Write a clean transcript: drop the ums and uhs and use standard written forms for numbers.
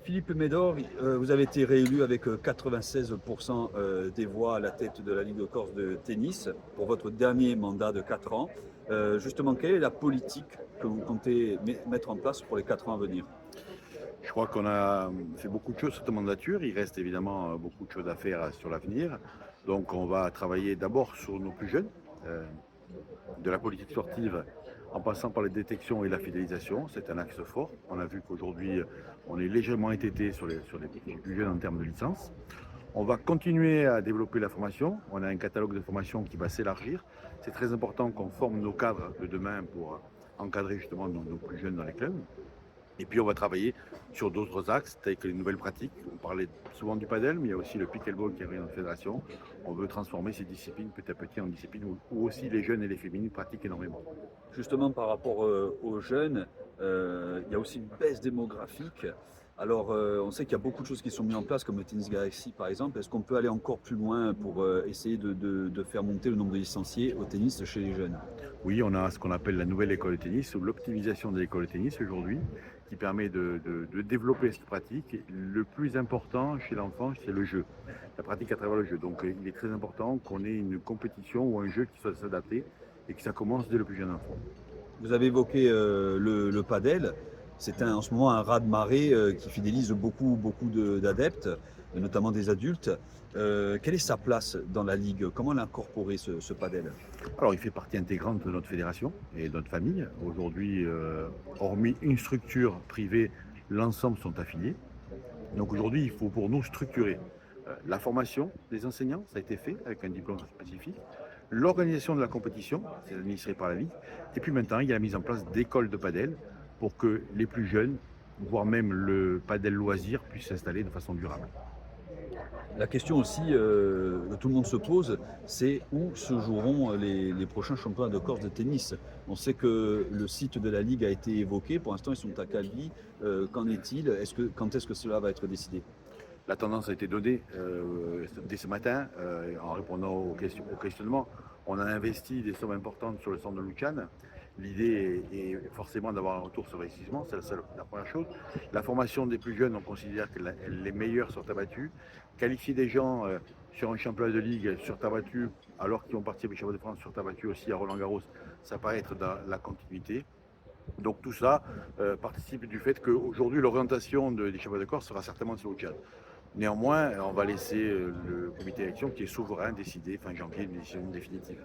Philippe Médor, vous avez été réélu avec 96% des voix à la tête de la Ligue de Corse de tennis pour votre dernier mandat de 4 ans. Justement, quelle est la politique que vous comptez mettre en place pour les 4 ans à venir? Je crois qu'on a fait beaucoup de choses sur cette mandature. Il reste évidemment beaucoup de choses à faire sur l'avenir. Donc on va travailler d'abord sur nos plus jeunes, euh, de la politique sportive en passant par les détections et la fidélisation. C'est un axe fort. On a vu qu'aujourd'hui on est légèrement entêté sur les plus jeunes en termes de licence. On va continuer à développer la formation. On a un catalogue de formation qui va s'élargir. C'est très important qu'on forme nos cadres de demain pour encadrer justement nos plus jeunes dans les clubs. Et puis on va travailler sur d'autres axes, tels que les nouvelles pratiques. On parlait souvent du padel, mais il y a aussi le pickleball qui arrive dans la fédération. On veut transformer ces disciplines petit à petit en disciplines où aussi les jeunes et les féminines pratiquent énormément. Justement, par rapport aux jeunes, il y a aussi une baisse démographique. Alors, on sait qu'il y a beaucoup de choses qui sont mises en place, comme le Tennis Galaxy par exemple. Est-ce qu'on peut aller encore plus loin pour essayer de faire monter le nombre de licenciés au tennis chez les jeunes? Oui, on a ce qu'on appelle la nouvelle école de tennis, ou l'optimisation de l'école de tennis aujourd'hui, qui permet de développer cette pratique. Le plus important chez l'enfant, c'est le jeu, la pratique à travers le jeu. Donc il est très important qu'on ait une compétition ou un jeu qui soit adapté et que ça commence dès le plus jeune enfant. Vous avez évoqué le padel. C'est en ce moment un raz-de-marée qui fidélise beaucoup d'adeptes, notamment des adultes. Quelle est sa place dans la ligue? Comment l'incorporer ce padel? Alors, il fait partie intégrante de notre fédération et de notre famille. Aujourd'hui, hormis une structure privée, l'ensemble sont affiliés. Donc aujourd'hui, il faut pour nous structurer la formation des enseignants, ça a été fait avec un diplôme spécifique, l'organisation de la compétition, c'est administré par la Ligue, et puis maintenant, il y a la mise en place d'écoles de padel pour que les plus jeunes, voire même le padel loisir, puissent s'installer de façon durable. La question aussi que tout le monde se pose, c'est où se joueront les prochains championnats de Corse de tennis. On sait que le site de la Ligue a été évoqué. Pour l'instant, ils sont à Calvi. Qu'en est-il? Quand est-ce que cela va être décidé? La tendance a été donnée dès ce matin en répondant aux questionnements. On a investi des sommes importantes sur le centre de Luciane. L'idée est forcément d'avoir un retour sur investissement, c'est la première chose. La formation des plus jeunes, on considère que les meilleurs sont abattus. Qualifier des gens sur un championnat de ligue sur terre battue, alors qu'ils ont participé au championnat de France sur terre battue aussi à Roland-Garros, ça paraît être dans la continuité. Donc tout ça participe du fait qu'aujourd'hui l'orientation des championnats de Corse sera certainement sur le Tchad. Néanmoins, on va laisser le comité d'élection qui est souverain décider fin janvier une décision définitive.